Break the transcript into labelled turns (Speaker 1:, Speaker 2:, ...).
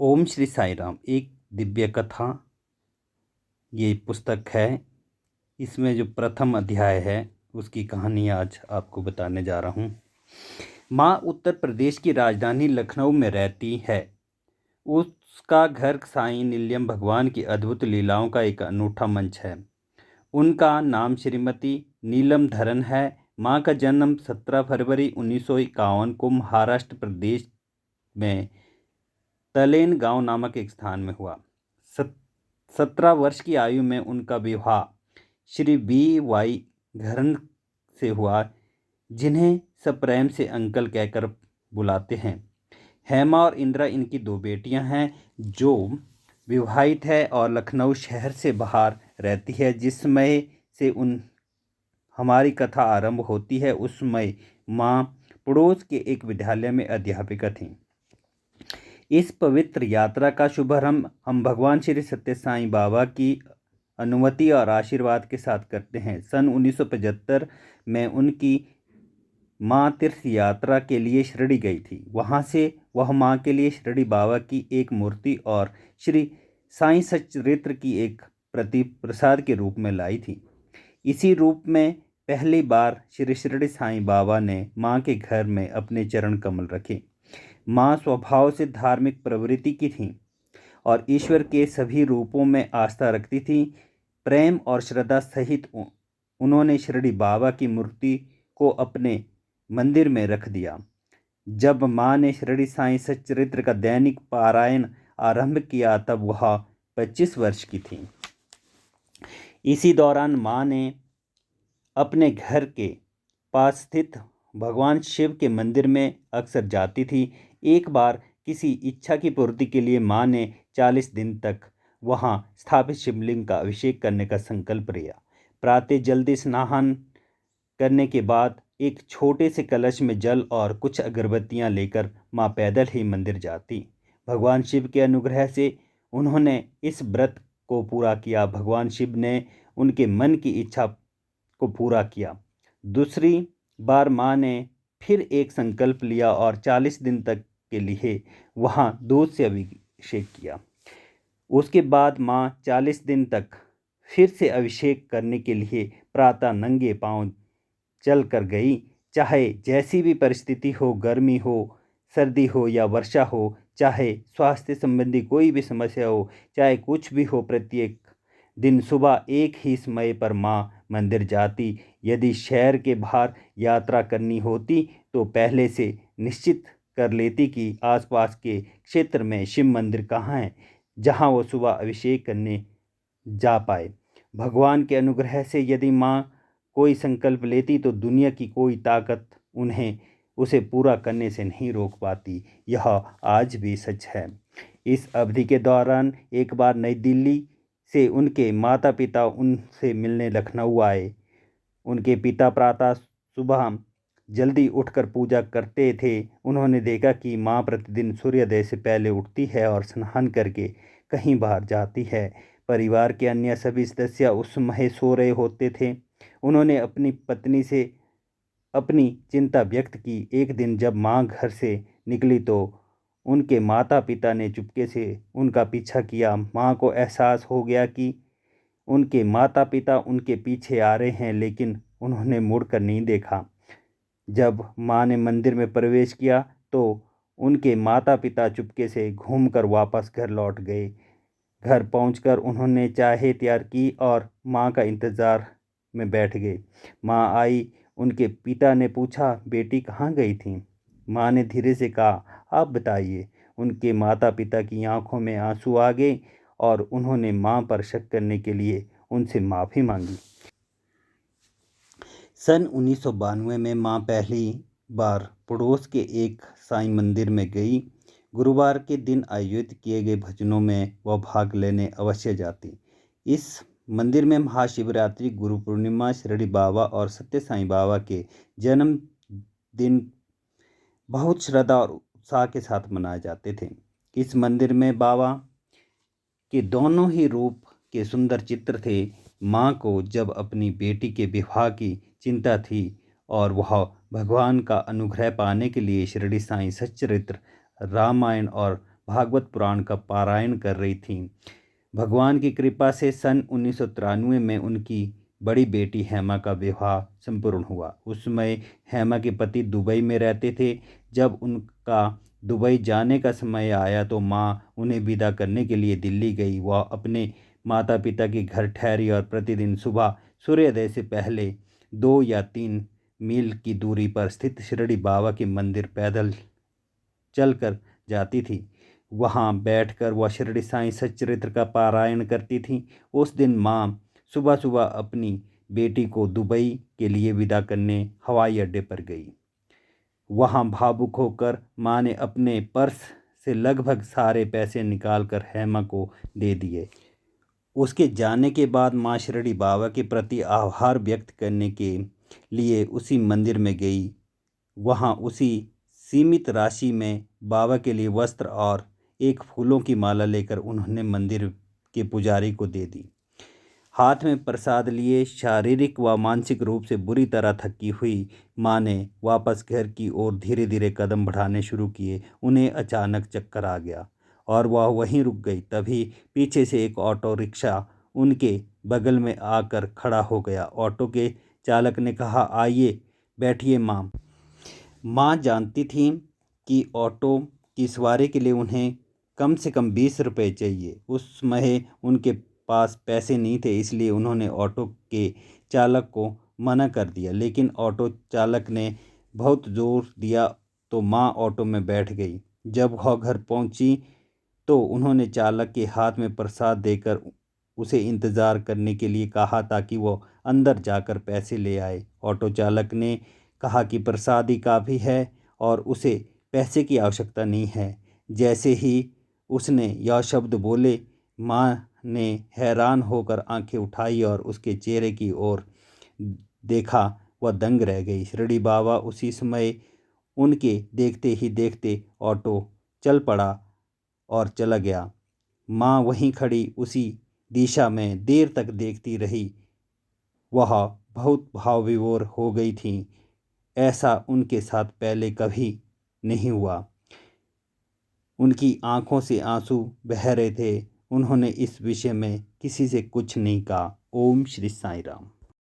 Speaker 1: ओम श्री साई राम एक दिव्य कथा ये पुस्तक है। इसमें जो प्रथम अध्याय है उसकी कहानी आज आपको बताने जा रहा हूँ। माँ उत्तर प्रदेश की राजधानी लखनऊ में रहती है। उसका घर साईं नीलम भगवान की अद्भुत लीलाओं का एक अनूठा मंच है। उनका नाम श्रीमती नीलम धरन है। माँ का जन्म 17 फरवरी 1951 को महाराष्ट्र प्रदेश में तलेन गांव नामक एक स्थान में हुआ। 17 वर्ष की आयु में उनका विवाह श्री B.Y. घरन से हुआ, जिन्हें सब प्रेम से अंकल कहकर बुलाते हैं। हेमा और इंदिरा इनकी दो बेटियां हैं जो विवाहित है और लखनऊ शहर से बाहर रहती है। जिस समय से हमारी कथा आरंभ होती है उस समय माँ पड़ोस के एक विद्यालय में अध्यापिका थीं। इस पवित्र यात्रा का शुभारंभ हम भगवान श्री सत्य साईं बाबा की अनुमति और आशीर्वाद के साथ करते हैं। सन 1975 में उनकी माँ तीर्थ यात्रा के लिए शिरडी गई थी। वहाँ से वह माँ के लिए शिरडी बाबा की एक मूर्ति और श्री साईं सच्चरित्र की एक प्रति प्रसाद के रूप में लाई थी। इसी रूप में पहली बार श्री शिरडी साईं बाबा ने माँ के घर में अपने चरण कमल रखे। माँ स्वभाव से धार्मिक प्रवृत्ति की थीं और ईश्वर के सभी रूपों में आस्था रखती थीं। प्रेम और श्रद्धा सहित उन्होंने शिरडी बाबा की मूर्ति को अपने मंदिर में रख दिया। जब माँ ने शिरडी साईं सच्चरित्र का दैनिक पारायण आरंभ किया तब वह 25 वर्ष की थी। इसी दौरान माँ ने अपने घर के पास स्थित भगवान शिव के मंदिर में अक्सर जाती थी। एक बार किसी इच्छा की पूर्ति के लिए माँ ने 40 दिन तक वहाँ स्थापित शिवलिंग का अभिषेक करने का संकल्प लिया। प्रातः जल्दी स्नान करने के बाद एक छोटे से कलश में जल और कुछ अगरबत्तियाँ लेकर माँ पैदल ही मंदिर जाती। भगवान शिव के अनुग्रह से उन्होंने इस व्रत को पूरा किया। भगवान शिव ने उनके मन की इच्छा को पूरा किया। दूसरी बार माँ ने फिर एक संकल्प लिया और 40 दिन तक के लिए वहाँ दूध से अभिषेक किया। उसके बाद माँ 40 दिन तक फिर से अभिषेक करने के लिए प्रातः नंगे पांव चल कर गई। चाहे जैसी भी परिस्थिति हो, गर्मी हो, सर्दी हो या वर्षा हो, चाहे स्वास्थ्य संबंधी कोई भी समस्या हो, चाहे कुछ भी हो, प्रत्येक दिन सुबह एक ही समय पर माँ मंदिर जाती। यदि शहर के बाहर यात्रा करनी होती तो पहले से निश्चित कर लेती कि आसपास के क्षेत्र में शिव मंदिर कहाँ है जहाँ वो सुबह अभिषेक करने जा पाए। भगवान के अनुग्रह से यदि माँ कोई संकल्प लेती तो दुनिया की कोई ताकत उन्हें उसे पूरा करने से नहीं रोक पाती। यह आज भी सच है। इस अवधि के दौरान एक बार नई दिल्ली से उनके माता पिता उनसे मिलने लखनऊ आए। उनके पिता प्रातः सुबह जल्दी उठकर पूजा करते थे। उन्होंने देखा कि माँ प्रतिदिन सूर्योदय से पहले उठती है और स्नान करके कहीं बाहर जाती है। परिवार के अन्य सभी सदस्य उस समय सो रहे होते थे। उन्होंने अपनी पत्नी से अपनी चिंता व्यक्त की। एक दिन जब माँ घर से निकली तो उनके माता पिता ने चुपके से उनका पीछा किया। माँ को एहसास हो गया कि उनके माता पिता उनके पीछे आ रहे हैं, लेकिन उन्होंने मुड़कर नहीं देखा। जब माँ ने मंदिर में प्रवेश किया तो उनके माता पिता चुपके से घूमकर वापस घर लौट गए। घर पहुंचकर उन्होंने चाय तैयार की और माँ का इंतज़ार में बैठ गए। माँ आई। उनके पिता ने पूछा, बेटी कहाँ गई थी? माँ ने धीरे से कहा, आप बताइए। उनके माता पिता की आंखों में आंसू आ गए और उन्होंने माँ पर शक करने के लिए उनसे माफ़ी मांगी। सन 1992 में माँ पहली बार पड़ोस के एक साईं मंदिर में गई। गुरुवार के दिन आयोजित किए गए भजनों में वह भाग लेने अवश्य जाती। इस मंदिर में महाशिवरात्रि, गुरु पूर्णिमा, शिरडी बाबा और सत्य साईं बाबा के जन्म दिन बहुत श्रद्धा और उत्साह के साथ मनाए जाते थे। इस मंदिर में बाबा के दोनों ही रूप के सुंदर चित्र थे। माँ को जब अपनी बेटी के विवाह की चिंता थी और वह भगवान का अनुग्रह पाने के लिए शिरडी साईं सच्चरित्र, रामायण और भागवत पुराण का पारायण कर रही थीं। भगवान की कृपा से सन 1993 में उनकी बड़ी बेटी हेमा का विवाह संपूर्ण हुआ। उस समय हेमा के पति दुबई में रहते थे। जब उनका दुबई जाने का समय आया तो माँ उन्हें विदा करने के लिए दिल्ली गई। वह अपने माता पिता के घर ठहरी और प्रतिदिन सुबह सूर्योदय से पहले 2 या 3 मील की दूरी पर स्थित शिरडी बाबा के मंदिर पैदल चलकर जाती थी। वहाँ बैठकर वह शिरडी साईं सच्चरित्र का पारायण करती थीं। उस दिन माँ सुबह सुबह अपनी बेटी को दुबई के लिए विदा करने हवाई अड्डे पर गई। वहाँ भावुक होकर माँ ने अपने पर्स से लगभग सारे पैसे निकालकर हेमा को दे दिए। उसके जाने के बाद माँ शिरडी बाबा के प्रति आभार व्यक्त करने के लिए उसी मंदिर में गई। वहाँ उसी सीमित राशि में बाबा के लिए वस्त्र और एक फूलों की माला लेकर उन्होंने मंदिर के पुजारी को दे दी। हाथ में प्रसाद लिए शारीरिक व मानसिक रूप से बुरी तरह थकी हुई माँ ने वापस घर की ओर धीरे धीरे कदम बढ़ाने शुरू किए। उन्हें अचानक चक्कर आ गया और वह वहीं रुक गई। तभी पीछे से एक ऑटो रिक्शा उनके बगल में आकर खड़ा हो गया। ऑटो के चालक ने कहा, आइए बैठिए माँ। माँ जानती थीं कि ऑटो की सवारी के लिए उन्हें कम से कम 20 रुपये चाहिए। उस समय उनके पास पैसे नहीं थे, इसलिए उन्होंने ऑटो के चालक को मना कर दिया। लेकिन ऑटो चालक ने बहुत ज़ोर दिया तो माँ ऑटो में बैठ गई। जब वह घर पहुंची तो उन्होंने चालक के हाथ में प्रसाद देकर उसे इंतज़ार करने के लिए कहा ताकि वो अंदर जाकर पैसे ले आए। ऑटो चालक ने कहा कि प्रसाद ही काफ़ी है और उसे पैसे की आवश्यकता नहीं है। जैसे ही उसने यह शब्द बोले, माँ ने हैरान होकर आंखें उठाई और उसके चेहरे की ओर देखा। वह दंग रह गई। शिरडी बाबा उसी समय उनके देखते ही देखते ऑटो चल पड़ा और चला गया। माँ वहीं खड़ी उसी दिशा में देर तक देखती रही। वह बहुत भाव विभोर हो गई थीं। ऐसा उनके साथ पहले कभी नहीं हुआ। उनकी आंखों से आंसू बह रहे थे। उन्होंने इस विषय में किसी से कुछ नहीं कहा। ओम श्री साईं राम।